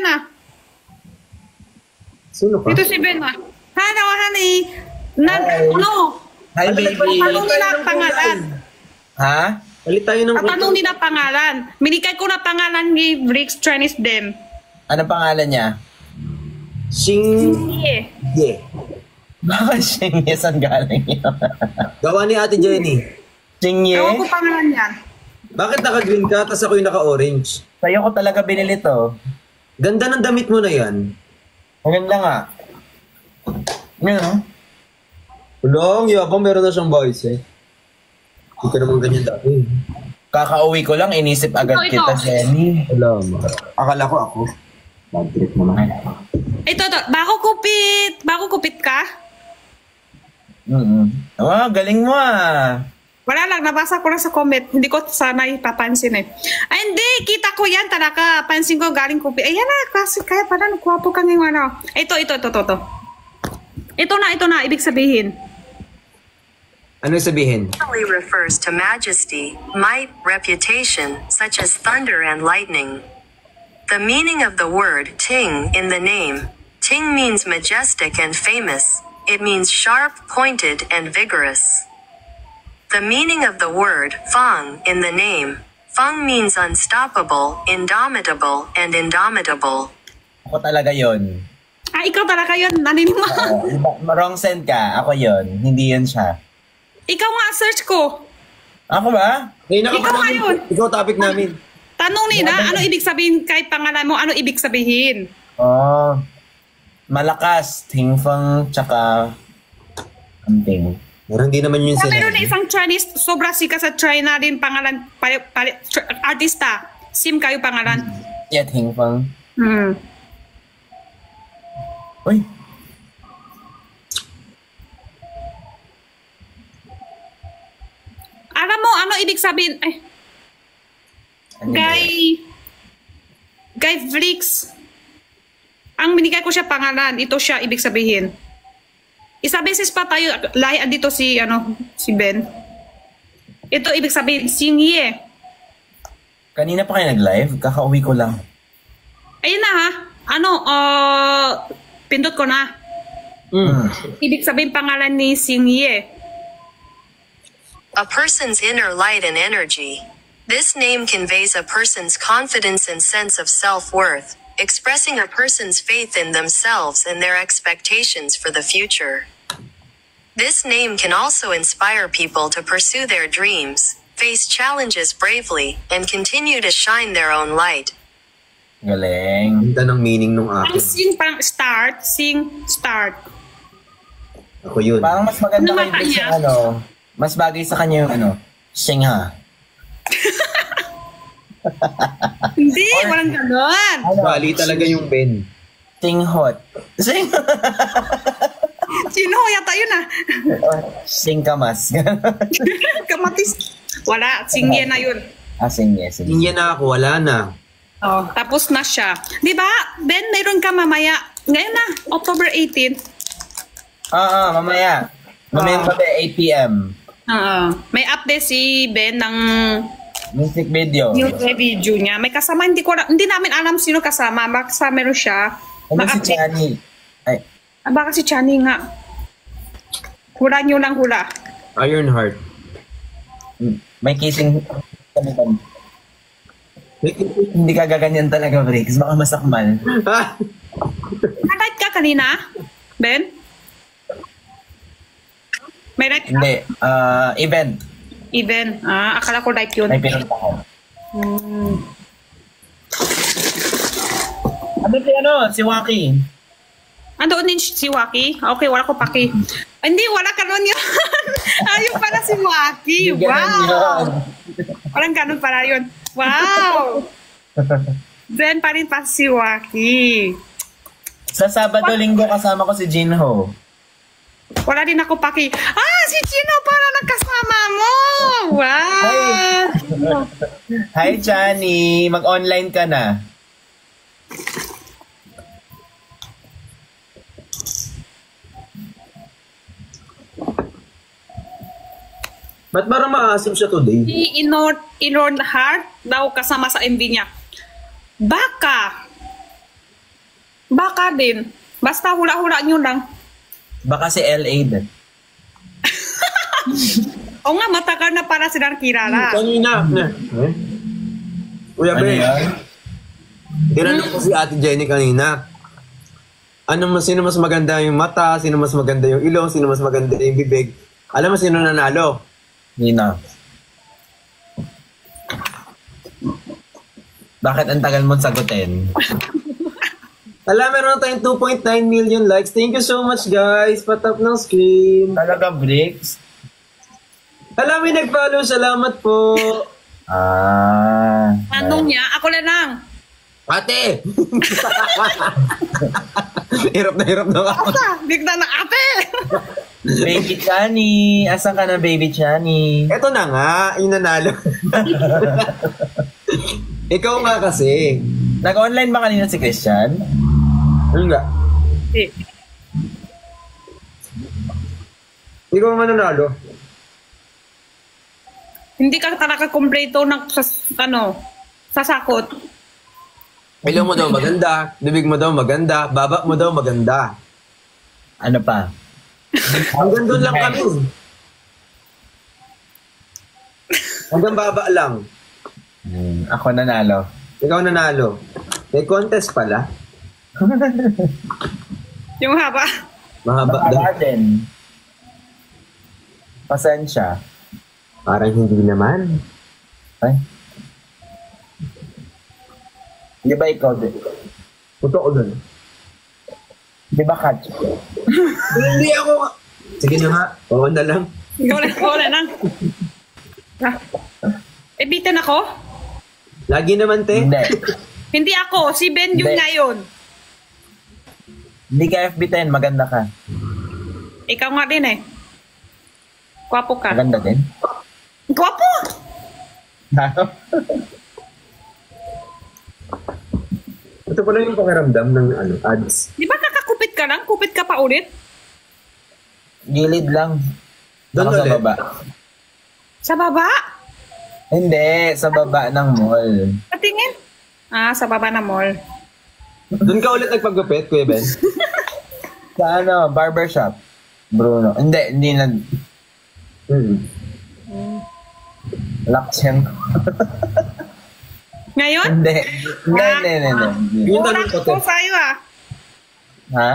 na. Sino ka? Dito si Ben na. Hello, honey. Ano? Hi, baby. Tanong nila pangalan. Ha? Palit tayo ng Tanong nila pangalan. Minikay ko na pangalan ni Bricks Chinese Dem. Ano pangalan niya? Sing... Yeah. Yeah. Baka Singye, saan galing yun? Gawa ni Ate Jenny. Singye? Ewan ko pangalan yan. Bakit naka-green ka, tapos ako yung naka-orange? Sa'yo ko talaga binili to. Ganda ng damit mo na yan. Maganda nga. Ano? Ulong, yabang meron na siyang boys eh. Hindi ka naman ganyan dati. Kakauwi ko lang, inisip agad Ito. kita, Jenny. Wala mo. Akala ko ako. Bad trip naman. Ito. Bako kupit ka? Oh, galing mo ah. Wala lang, nabasa ko lang sa comment. Hindi ko sana ipapansin eh. Ay, hindi. Kita ko yan talaga. Pansin ko galing kupit. Ayan na, kasi kaya pala nagwapo ka ngayon. Ano. Ito. Ito na, ibig sabihin. Ano sabihin? Generally refers to majesty, might, reputation, such as thunder and lightning. The meaning of the word ting in the name. Ting means majestic and famous. It means sharp, pointed, and vigorous. The meaning of the word feng in the name. Feng means unstoppable, indomitable, and indomitable. Ako talaga yon. Ah, ikaw talaga yun. Naniniwa. Wrong send ka. Ako yon. Hindi yun siya. Ikaw nga, search ko. Ako ba? Ikaw ngayon. Ikaw topic namin. Tanong nila, ano ibig sabihin kahit pangalan mo, ano ibig sabihin? Oh. Malakas. Tingfeng, tsaka... Something. Meron din naman yun Meron na sinabi. isang Chinese, sobra sikat sa China din pangalan, artista. Sim kayo pangalan. Yeah, Tingfeng. Hmm. Uy. Alam mo, ano ibig sabihin? Guy Flix. Ang binigay ko siya pangalan, ito siya ibig sabihin. Isa beses pa tayo, lahi dito si Ben. Ito ibig sabihin, Singye. Kanina pa kayo nag-live? Kakauwi ko lang. Ayun na ha. Pindot ko na. Ibig sabihin pangalan ni Singye. A person's inner light and energy. This name conveys a person's confidence and sense of self-worth, expressing a person's faith in themselves and their expectations for the future. This name can also inspire people to pursue their dreams, face challenges bravely, and continue to shine their own light. Galing. Ganda ng meaning nung Ang akin. sing start. Ako yun. Parang mas maganda Ano kay mata Vic niya? yung mas bagay sa kanya yung Singha. Hindi, walang ganon. Bali talaga yung Ben. Singhot. Sino yata yun ah. Singkamas. Kamatis. Wala, Singye na yun. Singye. Hindi na ako, wala na. Oh, tapos na siya. Di ba, Ben, mayroon ka mamaya. Ngayon na, October 18. Mamaya. Mamaya pa 8 p.m. May update si Ben ng Music video. new video niya. May kasama, hindi namin alam sino kasama. Baka meron siya. Ano si Ma-update. Chani? Ay, Baka si Chani nga. Hula nyo lang hula. Ironheart. may kissing kami. Hindi ka gaganyan talaga, Briggs. Baka masakmal. Na-light ka kanina, Ben? May light ka? Hindi. Event. Even. Akala ko light yun. May pinunta ko. Si Waki? Andoon din si Waki? Okay, wala ko paki. Hindi, wala ka nun yun. Ayun pala si Waki. Hindi ganun Wow! yun. Walang ganun pala yun. Wow! Then pa rin pa si Waki. Sa Sabado-Linggo kasama ko si Jinho. Wala din ako paki. Si Chino pala nagkasama mo! Wow! Hi, Chani. Mag-online ka na. Ba't parang maasim siya today? Si Inord Heart daw kasama sa MV niya. Baka Baka din. Basta hula-hula nyo lang. Baka si LA din. O nga, matagal na para silang kilala. Kanina. Kuya Ano Ben, yan? tinanong ko si Ate Jenny kanina. Sino mas maganda yung mata, sino mas maganda yung ilong, sino mas maganda yung bibig. Alam mo sino nanalo? Nina. Bakit ang tagal mong sagutin? Meron na tayong 2.9 million likes. Thank you so much, guys. Patap ng screen. Talaga, Bricks? May nag-follow. Salamat po. Anong niya? Ako na lang. Ate! Hirap na ako. Asa? Bigla na ate! Baby Chani. Asan ka na, Baby Chani? Ito na nga, yung nanalo. Ikaw nga kasi. Nag-online ba kanina si Christian? Ano nga? Eh, Ikaw nga nanalo. hindi ka talaga kompleto ng sasakot. Ilong mo daw maganda, bibig mo daw maganda, baba mo daw maganda. Ano pa? Hanggang doon lang kami. Hanggang baba lang. Ako nanalo. Ikaw nanalo. May contest pala. Yung haba. Mahaba daw. Baka din. Pasensya. Parang hindi naman. Ay. Di ba ikaw din? Totoo doon. Di ba catch? Hindi ako. Sige na nga. Oo na lang. Ikaw na lang. Bitin ako? Lagi naman, te. Hindi. Hindi ako. Si Ben yung Hindi. ngayon. Hindi ka FB10. Maganda ka. Ikaw nga din eh. Gwapo ka. Maganda din. Gwapo! Ito pala yung pakiramdam ng ads. Di ba kakakupit ka lang? Kupit ka pa ulit? Gilid lang. Doon Ako sa ulit? baba. Sa baba? Hindi. Sa baba ng mall. Patingin? Sa baba na mall. Doon ka ulit nagpagupit, Kuya Ben? Sa barbershop. Bruno. Hindi na. Laksen. Ngayon? Hindi. Hindi. Yung Oras tanong ko, ko te. sa'yo Ha?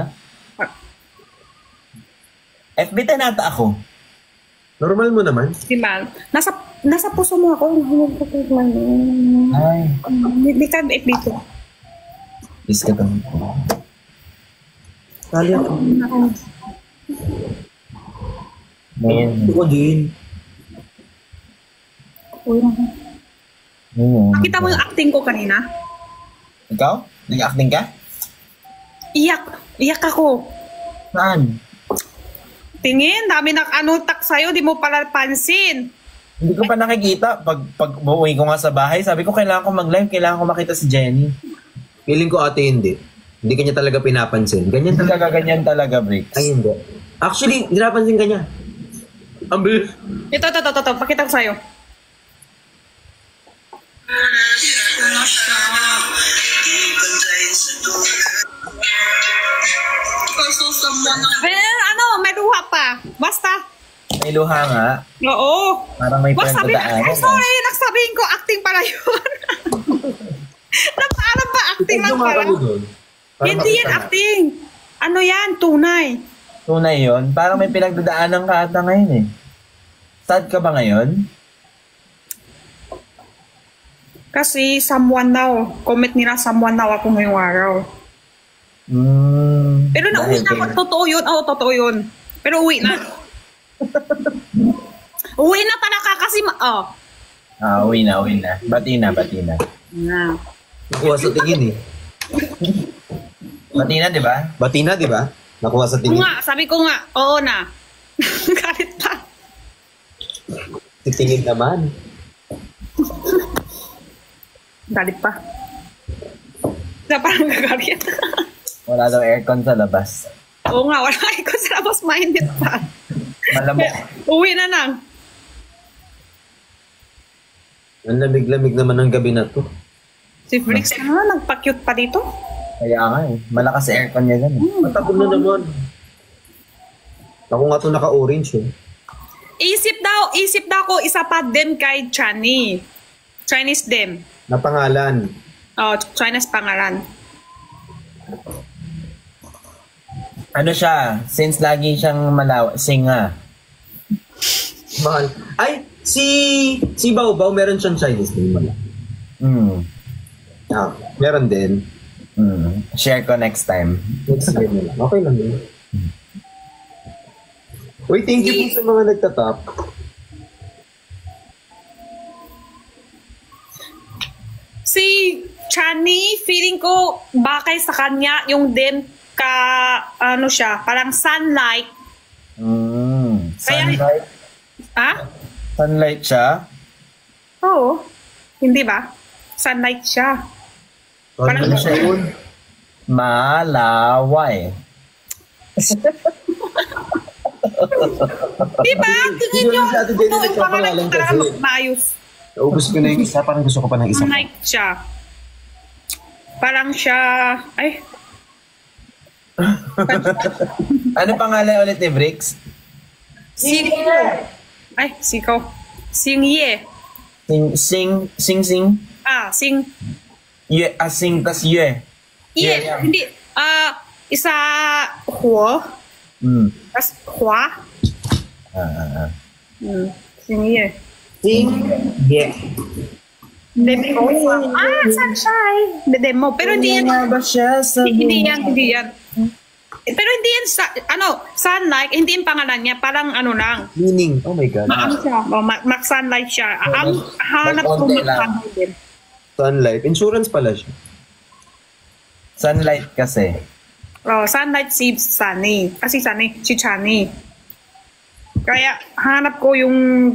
FB10 nata ako. Normal mo naman. Si Mal. Nasa puso mo ako. Ay. Hindi ka dito. Is ka to. Kali ako. Ngayon. Ako din. Nakita mo yung acting ko kanina? Ikaw? Nag-acting ka? Iyak ako. Saan? Tingin, dami tak sa'yo, di mo pala pansin. Hindi ko pa nakikita. Pag uuwi ko nga sa bahay, sabi ko kailangan ko mag-live, kailangan ko makita si Jenny. Feeling ko ate hindi. Hindi kanya talaga pinapansin. Ganyan talaga. Ganyan talaga, Bricks. Ay, hindi. Actually, pinapansin ka niya. Ambil. Ito. Pakita ko sa'yo. May luha pa. Basta. May luha nga. Oo. Parang may Basta pinagdadaanan. sorry, nagsabihin ko acting pala yun. Alam ba acting lang pala? Hindi yan acting. Ano yan? Tunay. Tunay yun. Parang may pinagdadaanan ka ata ngayon eh. Sad ka ba ngayon? Kasi someone daw. Comment nila someone daw ako ngayong araw. Pero nauwi na ako. Totoo yun. Oo, totoo yun. Pero uwi na. Uwi na talaga kasi Uwi na. Bati na. Nakuha sa tingin eh. Bati na, di ba? Bati na, di ba? Nakuha sa tingin. Sabi ko nga, oo na. Galit pa. Titingin naman. Galit pa. Parang gagalit. Wala daw aircon sa labas. Oo nga, wala ko sa labas, mainit pa. Malamok. Uwi na lang. Ang lamig-lamig naman ng gabi na to. Si Felix nagpa-cute pa dito. Kaya nga eh. Malakas sa aircon niya dyan eh. Matapon na naman. Ako nga to naka-orange eh. Isip daw ko isa pa dem kay Chani. Chinese dem. Na pangalan. Oh, Chinese pangalan. Ano siya? Since lagi siyang singa. Mahal. Ay, si Baobao, meron siyang Chinese name wala. Ah, meron din. Share ko next time. Next year na lang. Okay lang yun. Uy, thank you po sa mga nagtatap. Si Chani, feeling ko bakay sa kanya yung dem ka, ano siya, parang sunlight. Sunlight? Ha? Sunlight siya? Oo. Hindi ba? Sunlight siya. Parang Parang- siya yun. Malaway. Diba? Tingin nyo, Yun, sa atin din, ito yung pangalan ko nagpapangalan talaga kasi. maayos. Naubos ko na yung isa, parang gusto ko pa ng isa. Sunlight siya. Parang siya, ay, Ano pangalan ulit ni Bricks? Sing, ay, siko. Sing Ye. Sing. Ah, Sing, Ye, sing tas ye. Ye. Yeah. Hindi, isa, Huo. Tas Hua. Sing Ye. Sing, yeah. Demo. Sunshine. Demo. Pero hindi yan, ba siya sa hindi yan. Pero hindi yan, Sunlight, hindi yung pangalan niya, parang ano lang. Meaning, oh my God. Ano siya? Sunlight siya. Ang hanap ko Mag-onte lang. Sunlight din. Sunlight. Insurance pala siya. Sunlight kasi. Oh, Sunlight si Sunny. Kasi Sunny, si Chani. Kaya hanap ko yung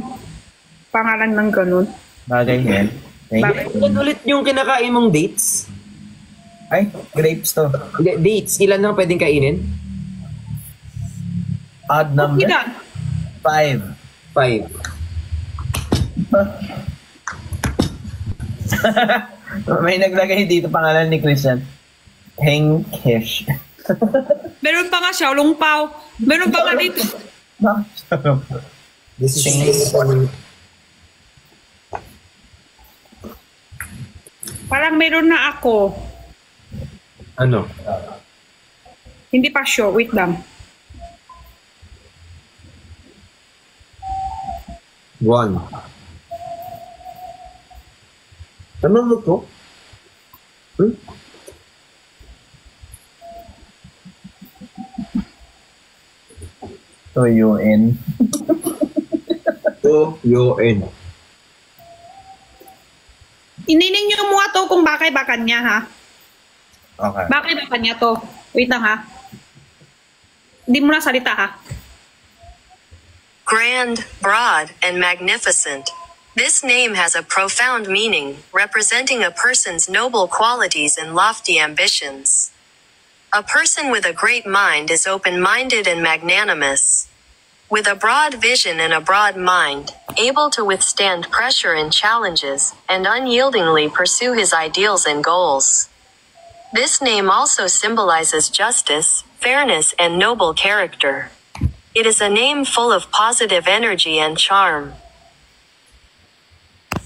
pangalan ng ganun. Bagay yan. Thank you. Ilan ulit yung kinakain mong dates? Ay, grapes to. Hindi, dates. Ilan na pwedeng kainin? Odd number? Ilan? 5. 5. May naglagay dito pangalan ni Christian. Hengkish. Meron pa nga siya, lungpaw. Meron pa nga dito. This is Parang meron na ako. ano? Hindi pa sure. Wait lang. 1. Tama mo to? Tuyuin. Tuyuin. Inining nyo mo to kung bakay-bakan niya, ha? Okay. Bakay-bakan niya to. Wait lang, ha? Hindi mo na salita, ha? Grand, broad, and magnificent. This name has a profound meaning, representing a person's noble qualities and lofty ambitions. A person with a great mind is open-minded and magnanimous. With a broad vision and a broad mind, able to withstand pressure and challenges, and unyieldingly pursue his ideals and goals. This name also symbolizes justice, fairness, and noble character. It is a name full of positive energy and charm.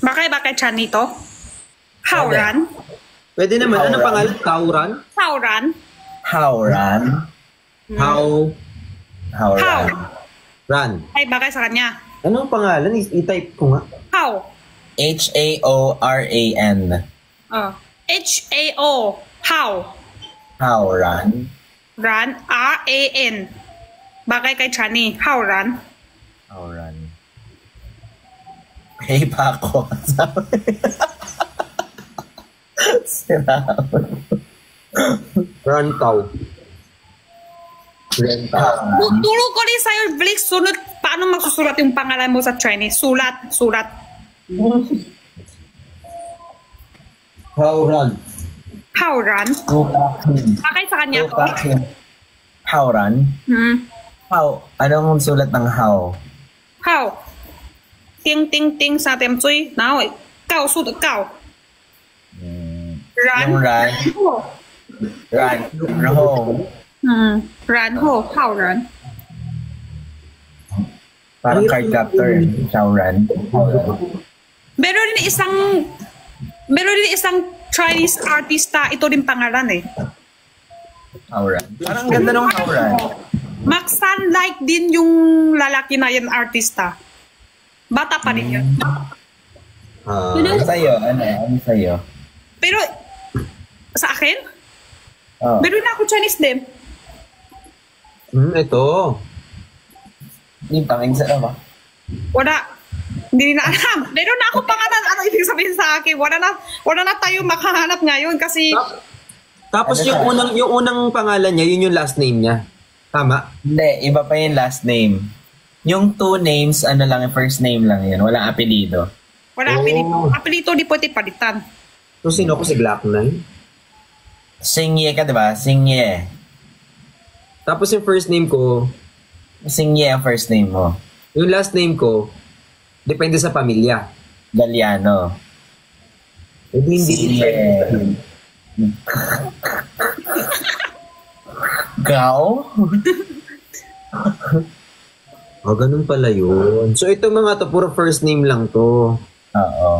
Bakay-bakay Chani to? Hauran? Pwede naman. Ano pangalan? Tauran? Hauran? Hauran. How? Hauran. Ran. Ay, bakay sa kanya. Ano ang pangalan? I-type ko nga. How? Haoran. H-A-O. How? Hauran. Ran. R-A-N. Bakay kay Chani. Hauran. Hauran. Hey, Paco. Sinabi. Rantaw. Rentaw. Turo ko rin sa'yo, Blix, sunod, paano magsusulat yung pangalan mo sa Chinese? Sulat. Hauran. Hauran. Bakay sa kanya to? Hauran? How? Anong sulat ng how? How? Ting ting ting sa tem cui. Nào, cao su được cao. Yung Ran. ran. Raho. Ranho, Howran. Parang card captor. Shauran. Meron din isang Chinese artista, ito din pangalan eh. Hauran. Parang ganda ng Hauran. Max Sunlight din yung lalaki na yan artista. Bata pa rin yun. Ano sa'yo? Ano sa'yo? Pero, sa akin, Oh. meron na ako Chinese din. Ito. Yung tanging sa ba? Wala. Hindi na alam. Meron na ako pangalan. Ano ibig sabihin sa akin? Wala na tayo makahanap ngayon kasi... Tapos Ano yung unang pangalan niya, yun yung last name niya. Tama? Hindi, iba pa yung last name. Yung two names, ano lang, yung first name lang yun. Walang apelido. Wala Oh. apelito. Apelito di pwede palitan. So, sino ko si Glock9? Singye ka, diba? Singye. Tapos yung first name ko, Singye ang first name mo. yung last name ko, depende sa pamilya. Galiano. Hindi Singye. Gao? Ganun pala yun. So, ito mga to, puro first name lang to. Oo.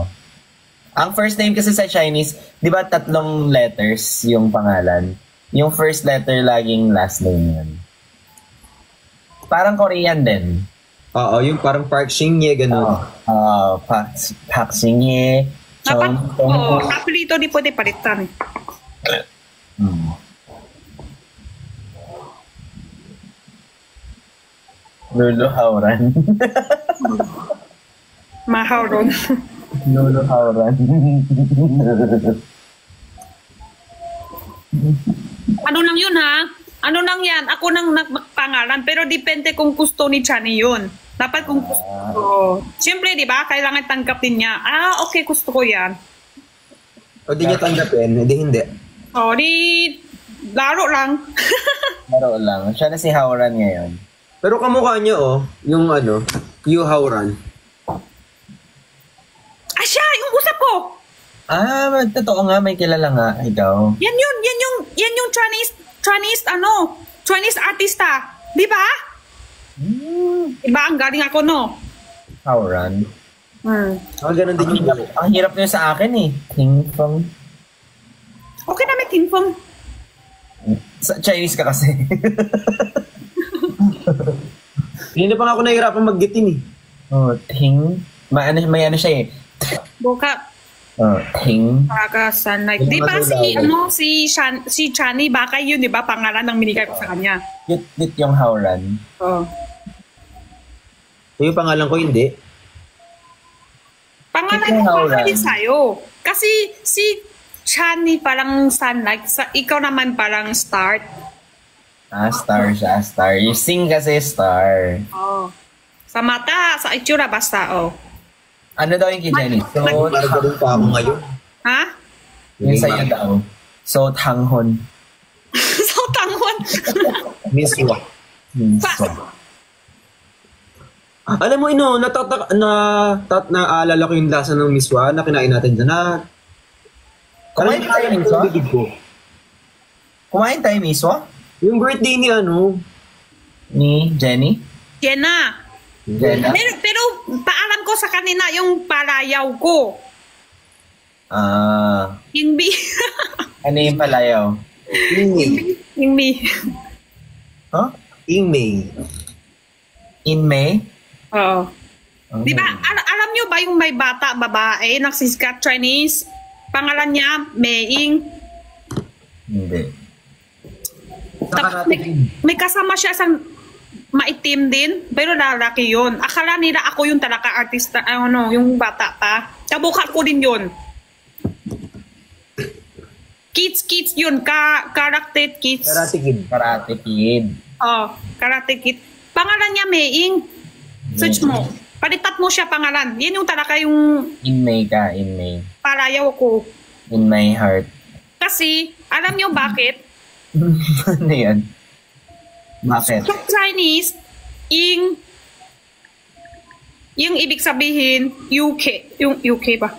Ang first name kasi sa Chinese, di ba 3 letters yung pangalan? Yung first letter laging last name yun. Parang Korean din. Oo, yung parang Park Shin-ye, ganun. Pak Singye, Dapat, Chong apelito di pwede palitan. Lulu Hauran. Mahaw ron. Lulu Hauran. Ano lang yun ha? Ano lang yan? Ako nang nagpangalan pero depende kung gusto ni Chani yun. Dapat kung gusto. Siyempre, di ba? Kailangan tanggapin niya. Okay, gusto ko yan. O di niya tanggapin, hindi. O, di laro lang. Laro lang. Siya na si Hauran ngayon. Pero kamukha niya, yung Yu Hauran. Siya, yung usap ko. Totoo nga, may kilala nga. Ikaw. Yan yung Chinese artista. Di ba? Diba, ang galing ako, no? Hauran. Ganun din yung buhok. Ang hirap niya sa akin eh. Ting Fong. Okay na may tinfong. Sa Chinese ka kasi. Hindi pa nga ako nahihirapan mag-gitin eh. Ting. May ano siya eh. Buka. Ting. Baka sunlight. Yung Di ba mga si Chani, baka yun, di ba? Pangalan ng binigay ko sa kanya. Cute yung Hauran. Oh. Yung pangalan ko, hindi. Pangalan Ikaw, ko Hauran. din sa'yo. Kasi si Chani parang sunlight. Ikaw naman parang start. Star siya, star. You sing kasi star. Oh. Sa mata, sa itsura, basta, Ano daw yung kay Jenny? So, Parang ganun pa ako ngayon. Ha? yung sa'yo daw. So, tanghon. So, tangon. Miss Wa. So, Alam mo, naalala ko yung lasa ng Miss Wa na kinain natin dyan. Kumain tayo, Miss Wa? Bibig ko. Kumain tayo, Miswa? Yung birthday ni Ni Jenny? Jenna. Jenna? Pero paalam ko sa kanina yung palayaw ko. Yung B. Ano yung palayaw? Ingmei. Yung B. Huh? Ingmei. In May? Oo. Di ba, alam nyo ba yung may bata, babae, nagsisikat Chinese? Pangalan niya, Meiying. Hindi. Tapos may kasama siya isang maitim din, pero lalaki yun. Akala nila ako yung talaga artista, yung bata pa. Kabukat ko din yun. Kids yun, Karate Kids. Karate Kid. Karate Kid. Karate Kid. Pangalan niya, Meiying. Search mo. Palitat mo siya pangalan. Yan yung talaga yung In May ka, in May. palayaw ko. In my heart. Kasi, alam niyo bakit? Ano yan? Bakit? Sa Chinese, yung ibig sabihin, UK, yung UK ba?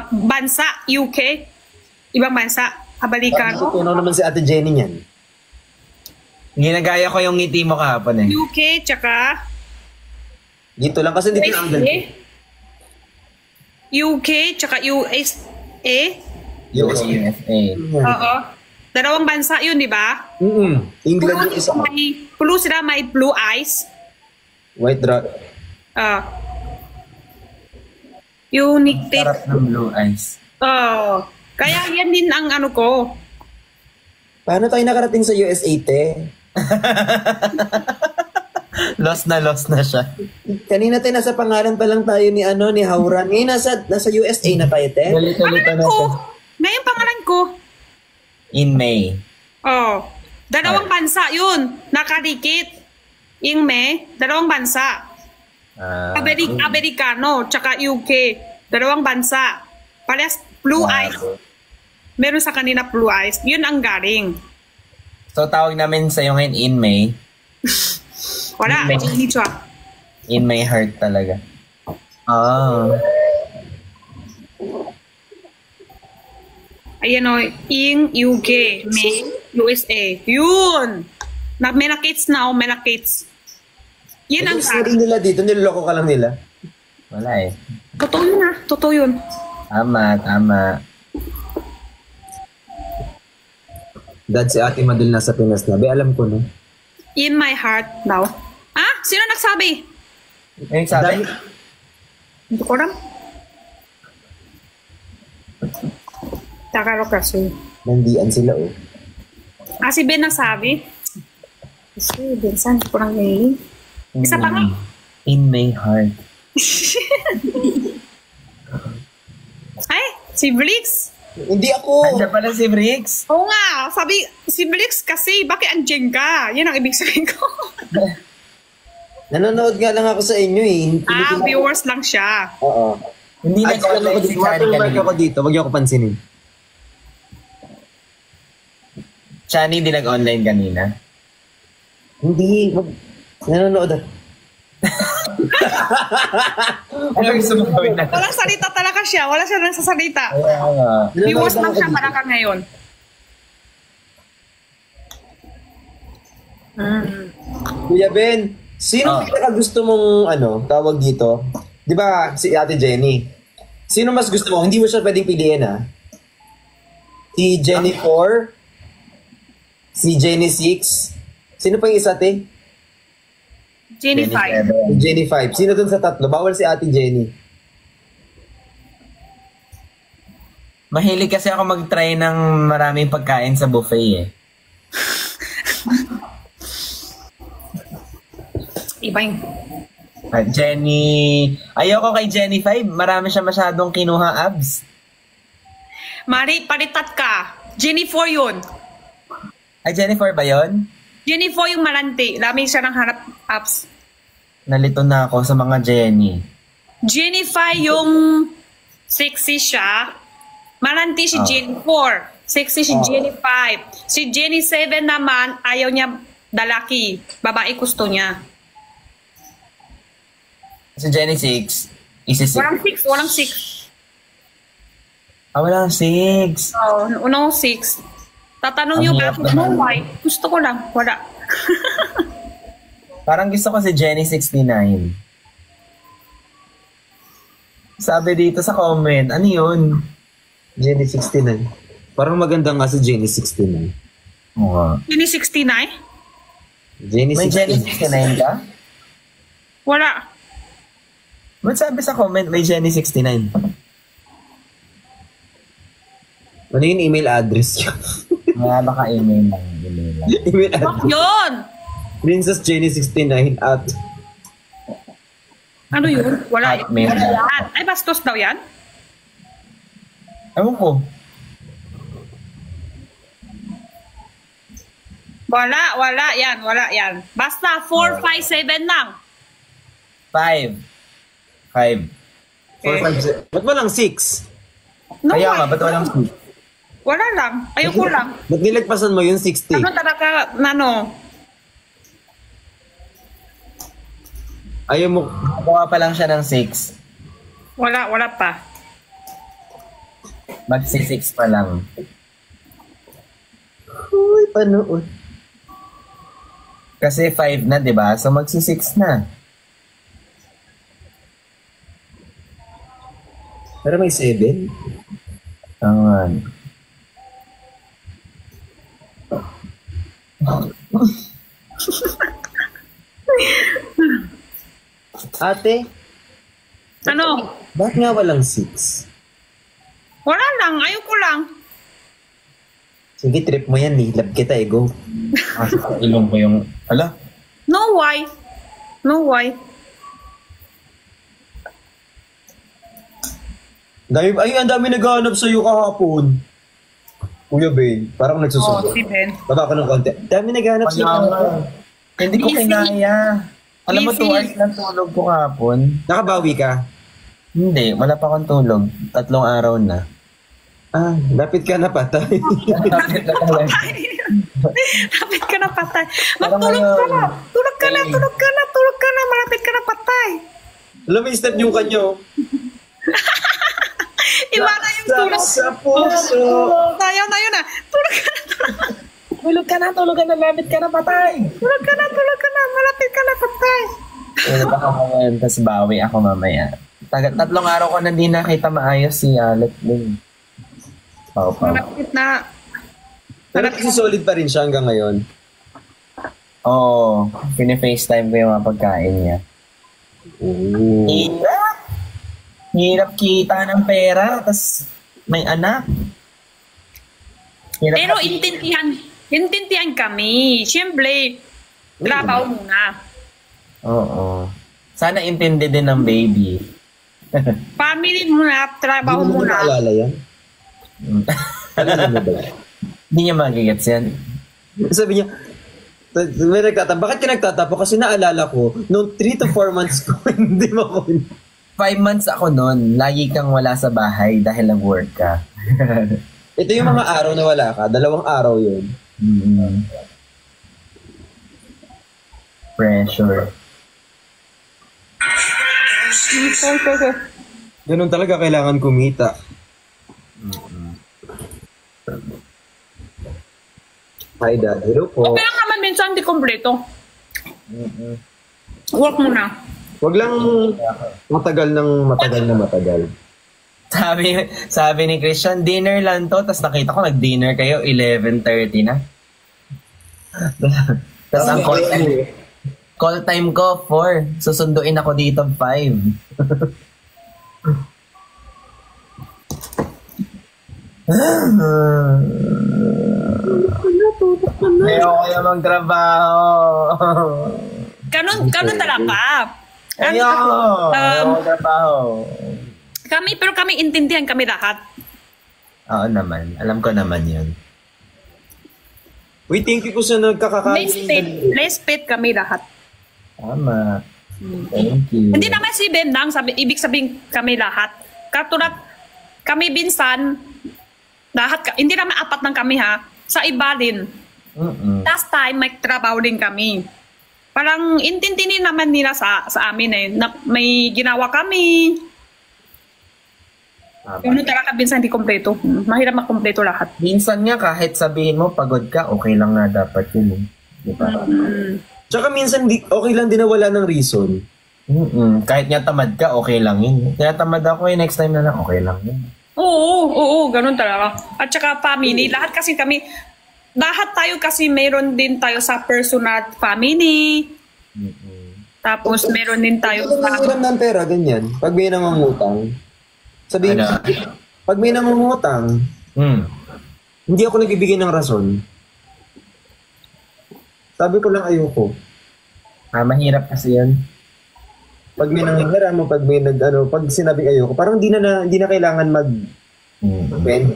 Bansa, UK, ibang bansa. Amerikano. Tutunaw naman si Ate Jenny niyan. Ginagaya ko yung ngiti mo kahapon eh. UK, tsaka Dito lang kasi dito lang ang USA. UK, tsaka USA. USA. Oo. Dalawang bansa yun, di ba? England yung isa. Blue sila, may blue eyes. White dot. Unique taste. Sarap ng blue eyes. Oh. Kaya yan din ang ano ko. Paano tayo nakarating sa USA, te? Lost na siya. Kanina tayo nasa pangalan pa lang tayo ni ni Hauran. Ngayon nasa USA na tayo, te. Galito Pangalan na ko. siya. Ngayon pangalan ko. In May. Oh. Dalawang bansa yun. Nakadikit. Yung May, dalawang bansa. Amerikano, tsaka UK. Dalawang bansa. Parehas blue eyes. Meron sa kanina blue eyes. Yun ang galing. So tawag namin sa'yo ngayon in May. Wala. May- Hindi siya. In my heart talaga. Ayan o. In UK. May USA. Yun. May na kids na o. May na kids. Yan ang Gusto rin nila dito, niloloko ka lang nila. Wala eh. Totoo yun ah. Totoo yun. Tama. Dad, si Ate Madel nasa Pinas na. Be, alam ko, no? In my heart now. Ah? Sino nagsabi? Ano yung sabi? Hindi ko alam. Takaro kasi. Nandiyan sila, oh. Ah, si Ben nagsabi? Kasi Ben, saan ko lang nailing? Isa pa nga. In my heart. Ay, si Blix. Hindi ako! Andiyan pala si Briggs. Oo nga, sabi, si Blix kasi, bakit andyan ka? Yan ang ibig sabihin ko. Nanonood nga lang ako sa inyo, eh. Viewers lang siya. Oo. Hindi Ay, nag-online si Chani watermark kanina. ako dito. Huwag niyo ako pansinin. Chani, hindi nag-online kanina. Hindi. Nanonood ako. Ano gusto mo gawin na? Walang salita talaga siya. Wala siya nagsasalita. Kaya nga. Viewers lang Nanonood siya ako para dito. ka ngayon. Kuya Ben, sino Ah. pinaka-gusto mong, tawag dito? Di ba, si Ate Jenny? Sino mas gusto mo? Hindi mo siya pwedeng piliin, ha? Si Jenny 4? Si Jenny 6? Sino pa yung isa, te? Jenny 5. Si Jenny 5. Sino dun sa tatlo? Bawal si Ate Jenny. Mahilig kasi ako mag-try ng maraming pagkain sa buffet eh. Iba yung... At Jenny... Ayoko kay Jenny 5. Marami siya masyadong kinuha abs. Mari, palitat ka. Jenny 4 yun. Ay, Jennifer ba yon? Jenny 4 yung malanti. Dami siya ng hanap apps. Nalito na ako sa mga Jenny. Jenny 5 yung sexy siya. Malanti si Jenny 4. Sexy si Jenny 5. Si Jenny 7 naman, ayaw niya dalaki. Babae gusto niya. Si Jenny 6. Isi 6. Walang 6, walang 6. Walang 6. Oh, unang 6. Tatanong Ang yung hirap bakit naman. mo why? Gusto ko lang. Wala. Parang gusto ko si Jenny 69. Sabi dito sa comment, ano yun? Jenny 69. Parang maganda nga si Jenny 69. Oo. Jenny 69? Jenny May 69. Jenny 69 ka? Wala. Ba't sabi sa comment may Jenny 69? Ano yung email address niya? Mga baka email lang. Email lang. email Wag address. yun! Princess Jenny 69 at... Ano yun? Wala. Hotmail. Wala yan. Ay, bastos daw yan? Ewan ko. Wala yan. Wala yan. Basta 4, 5, 7 lang. 5. 5. 4, 5, 6. Ba't walang 6? No, Kaya why? nga, ba't walang 6? Wala lang. Ayoko lang. Ba't nilagpasan mo yung 60? Ano talaga, ano? Ayaw mo... Nakuha pa lang siya ng 6. Wala pa. Magsi-6 pa lang. Uy, panood. Kasi 5 na, di ba? So magsi-6 na. Pero may 7. Tangan. Ate, Ano? bakit nga walang 6? Wala lang, ayoko lang. Sige, trip mo yan eh. Love kita eh, go. Ilong ko yung... Ala? No why? No why? Ang dami naghahanap sa'yo kahapon. Kuya Ben, parang Oh, nagsusundo. si Ben. Baba ko ng konti. Dami naghahanap sa'yo kahapon. Hindi ko Busy. kinaya. Alam mo, Busy. 2 hours lang tulog ko kahapon. Nakabawi ka? Hindi, wala pa akong tulog. 3 araw na. Ah, lapit ka na patay. Lapit ka na patay. Parang Magtulog ka ngayon. na. Tulog ka na, Hey. tulog ka na, tulog ka na. Malapit ka na patay. Alam mo yung step yung kanyo? Iba na yung tulog. Sa puso. Tayo na yun ah. Tulog ka na, Tulog ka na, lapit ka na, patay. tulog ka na, tulog ka na. Malapit ka na patay. Tulog ako ngayon, tapos bawi ako mamaya. 3 araw ko na di nakita maayos si Alec din. Pau. Malapit na. Pero kasi solid pa rin siya hanggang ngayon. Oo, pini-FaceTime ko yung mga pagkain niya. Ooh. Hirap! Hirap kita ng pera, tas may anak. Hirap Pero kasi- intindihan kami. Siyempre, trabaho muna. Oo. Sana intindi din ng baby. Family muna, trabaho Hindi mo muna. naalala yan? Alala mo ba? Hindi niya magigets yan. Sabi niya, may nagtatapa. Bakit ka nagtatapa? Kasi naalala ko, noong 3 to 4 months ko, hindi mo ako. 5 months ako noon, lagi kang wala sa bahay dahil nag-work ka. Ito yung mga araw na wala ka. 2 araw yun. Pressure. Ganun talaga kailangan kumita. Hi, Dad. Hello po. Okay lang naman minsan di kompleto. Work muna. Wag lang matagal na matagal. Sabi ni Christian, dinner lang to, tapos nakita ko nag-dinner kayo, 11:30 na. Tapos ang call time ko, 4. Susunduin ako dito, 5. Ayaw ko na magtrabaho. Ganun talaga. Ayaw ko magtrabaho. Pero kami intindihan kami lahat. Oo naman. Alam ko naman yun. Uy, thank you po sa nagkakakain. Respect kami lahat. Tama. Thank you. Hindi naman si Ben lang, ibig sabihin kami lahat. Katulad kami binsan, hindi naman 4 ng kami ha. Sa iba din. Last time, may trabaho din kami. Parang intintinin naman nila sa amin eh. Na may ginawa kami. Ano talaga binsan hindi kompleto. Mahirap makompleto lahat. Minsan nga kahit sabihin mo pagod ka, okay lang nga dapat yun. Eh. Di ba? Tsaka minsan okay lang din na wala ng reason. Kahit nga tamad ka, okay lang yun. Kaya tamad ako next time na lang, okay lang yun. Oo, ganun talaga. At saka family, lahat tayo kasi meron din tayo sa personal family. Tapos meron din tayo Pag nangiram ng pera, ganyan. Pag may nangungutang, sabihin, Ano? pag may nangungutang, hindi ako nagbibigay ng rason. Sabi ko lang ayoko. Mahirap kasi yun. Pag may nangihiram mo, pag sinabi ayoko, parang di na kailangan mag-bend.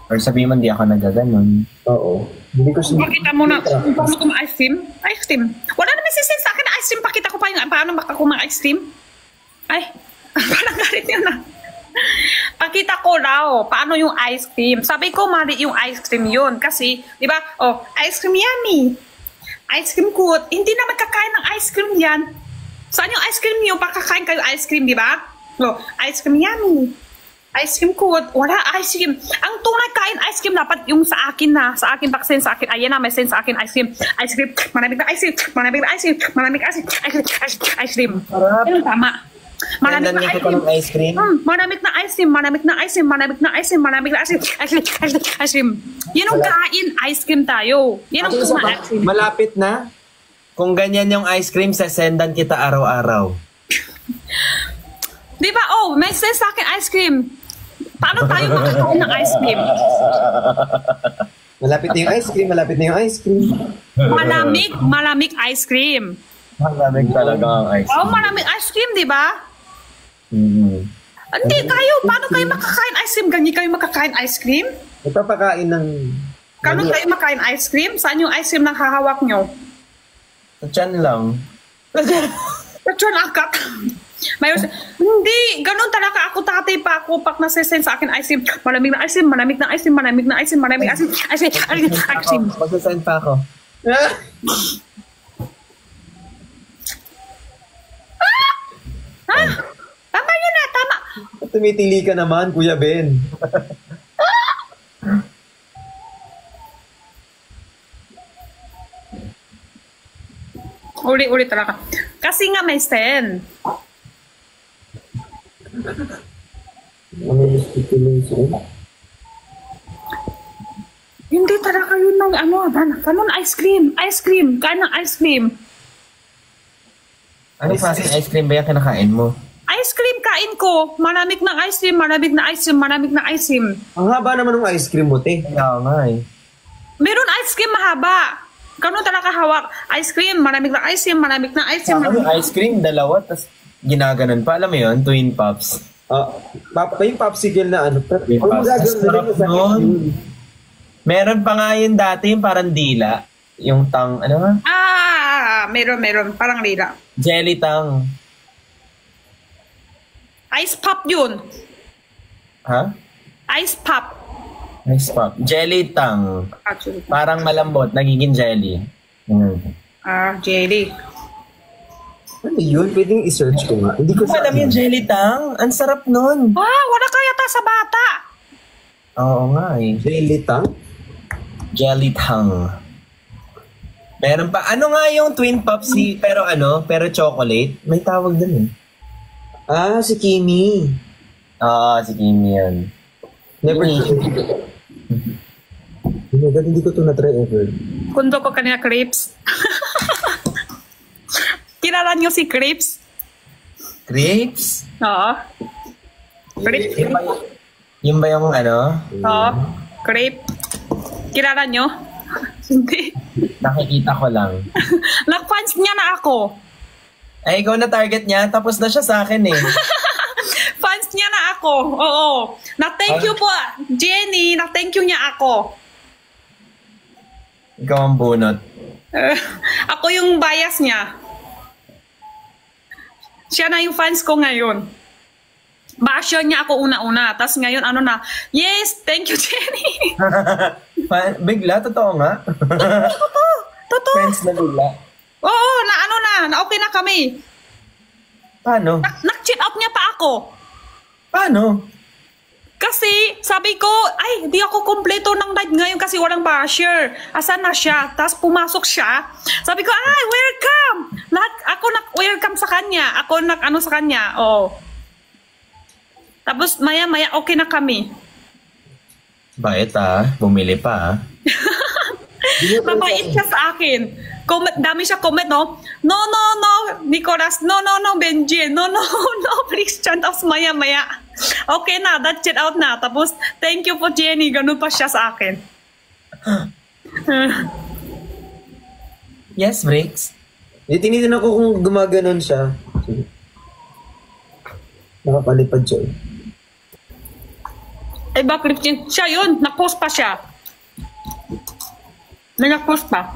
Or sabihin mo, hindi ako nagaganon. Oo. Hindi ko Pakita mo na, paano kung ice cream? Ice cream. Wala naman sisin sa akin na ice cream. Pakita ko pa yung paano makakumang ice cream. Ay, parang galit yun na. Pakita ko raw, paano yung ice cream. Sabi ko, mali yung ice cream yun. Kasi, di ba, ice cream yummy. Ice cream good. Hindi na magkakain ng ice cream yan. Saan yung ice cream nyo? Pakakain kayo ice cream, di ba? Ice cream yummy. Ice cream ko, wala ice cream. Ang tunay kain ice cream dapat yung sa akin na. Sa akin, paksen sa akin. Ayan na, may send sa akin ice cream. Ice cream, malamig na ice cream. Malamig na ice cream. Malamig na ice cream. Ice cream. Yan tama. Malamig na ice cream. Ice cream? Malamig na ice cream. Malamig na ice cream. Malamig na ice cream. Malamig na ice cream. Ice cream. Yan ang kain ice cream tayo. Yan ang tunay ice cream. Malapit na. Kung ganyan yung ice cream, sasendan kita araw-araw. Di ba? Oh, may send sa akin ice cream. Paano tayo makakain ng ice cream? Malapit na yung ice cream. Malapit na yung ice cream. Malamig ice cream. Malamig talaga ang ice cream. Oh, malamig ice cream, di ba? Hindi kayo. Paano kayo makakain ice cream? Ganyan kayo makakain ice cream? Nagpapakain ng... Paano kayo makain ice cream? Saan yung ice cream nang hahawak nyo? Sa tiyan lang. Pachon akat. Mayroon hindi, ganun talaga ako tatay pa ako pag nasesend sa akin ice cream. Malamig na ice cream, malamig na ice cream, malamig na ice cream, malamig na ice cream, ice cream. Magsasend pa ako. Ha? Tama yun na, tama. Tumitili ka naman, Kuya Ben. Uli-uli talaga. Kasi nga may send. Hindi talaga yun ng ano, kanon ice cream, kain ng ice cream. Anong klaseng ice cream ba yung kinakain mo? Ice cream kain ko, malamig ng ice cream, malamig na ice cream, malamig na ice cream. Ang haba naman ng ice cream mo, te. Kaya nga eh. Meron ice cream mahaba. Kanon talaga hawak. Ice cream, malamig na ice cream, malamig na ice cream. Yung ice cream, dalawa, tapos ginaganon pa. Alam mo yun, twin pops. Yung popsicle na ano. Twin pops. Sarap nun. Meron pa nga yun dati, yung parang dila. Yung tang, ano nga? Meron. Parang lila. Jelly tang. Ice pop yun. Ha? Ice pop. Ice pop. Jelly tang. Actually. Parang malambot, nagiging jelly. Jelly. Ano yun? Pwedeng i-search ko nga. Hindi ko Alam yung jelly tang? Ang sarap nun. Wala kaya ta sa bata. Oo nga eh. Jelly tang? Jelly tang. Meron pa. Ano nga yung twin popsi? Pero pero chocolate? May tawag dun eh. Si Kimi. Si Kimi yan. Never seen. Hindi ko ito na-try ever. Kundo ko kanina crepes. Kilala niyo si crepes? Crepes? Oo. Crepes. Yung ba yung Oo. Crepe. Kilala niyo? Hindi. Nakikita ko lang. Nag-fans niya na ako. Ay, ikaw na target niya. Tapos na siya sa akin eh. Fans niya na ako. Oo. Na-thank you po, Jenny. Na-thank you niya ako. Ikaw ang bunot. Ako yung bias niya. Siya na yung fans ko ngayon. Basyo niya ako una-una. Tapos ngayon, yes, thank you, Jenny. Bigla? Totoo nga? Totoo. Friends na bigla. Oo, na okay na kami. Paano? Nag-cheat out niya pa ako. Paano? Kasi sabi ko, ay, di ako kompleto ng live ngayon kasi walang basher. Asan na siya? Tapos pumasok siya. Sabi ko, ay, welcome! Ako nag-welcome sa kanya. Ako nag-ano sa kanya. Oo. Tapos maya-maya okay na kami. Bait bumili pa Mabait siya sa akin. Dami siya comment, no? No, Nicolas. No, Benji. No, Christian. Tapos maya-maya. Okay na, that's it out na. Tapos, thank you po, Jenny. Ganun pa siya sa akin. Yes, Briggs. Tinitin ako kung gumaganon siya. Nakapalipad siya. Eh, bakit siya yun? Nag-post pa siya. Nag-post pa.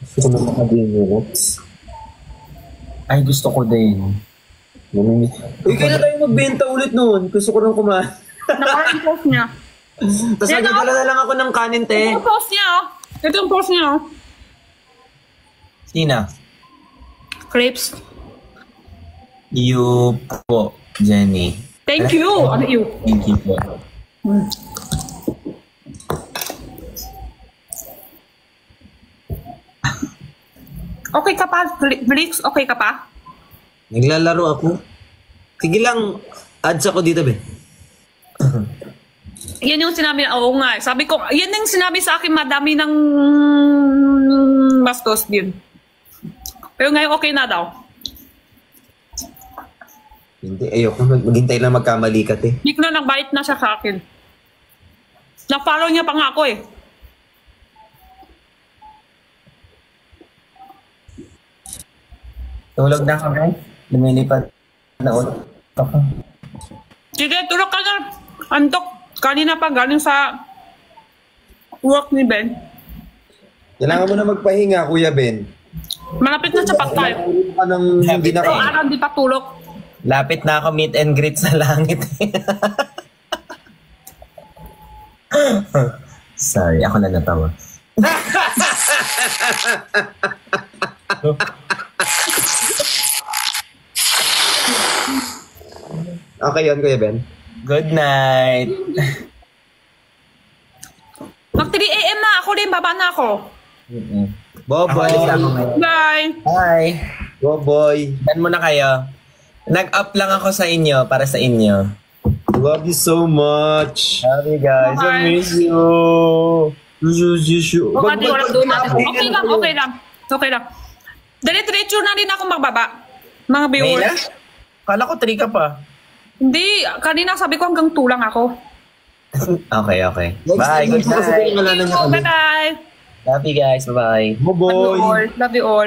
Gusto ko na maka-minutes. Ay, gusto ko din. Uy, kaya tayo magbenta ulit noon. Gusto ko nang kumain. Naka-post niya. Tapos nagdadala na lang ako ng kanin, te. Ito yung post niya, oh. Ito yung post niya, oh. Sina? Crepes. You po, Jenny. Thank you. Ano you? Thank you po. Okay ka pa, Blix? Okay ka pa? Naglalaro ako. Sige lang, ads ako dito, be. Yan yung sinabi, oo nga. Sabi ko, yan yung sinabi sa akin, madami ng bastos din. Pero ngayon okay na daw. Hindi, ayoko. Maghintay lang magkamali ka, te. Big na nagbait na siya sa akin. Na-follow niya pa nga ako eh. Tulog na kami. Lumilipad na ulit ako. Sige, tulog ka na. Antok. Kanina pa galing sa work ni Ben. Kailangan mo na magpahinga, Kuya Ben. Malapit na sa pagtayo. Ka ng hindi na So, araw di pa tulog. Lapit na ako meet and greet sa langit. Sorry, ako na natawa. Okay yun, Kuya Ben. Good night. Mag 3 a.m. na ako din. Baba na ako. Boboy. Bye. Bye. Boboy. Dan mo na kayo. Nag-up lang ako sa inyo para sa inyo. Love you so much. Love you guys. I Bye. miss you. Okay, walang doon natin. Okay lang, okay lang. Okay lang. Diretso na rin ako magbaba. Mga May na? viewers. Kala ko 3 ka pa. Hindi, kanina sabi ko hanggang 2 lang ako. Okay, okay. Bye. Good night. Wala na niya kami. Bye-bye. Love you guys. Bye-bye. Love you Boboy. all. Love you all.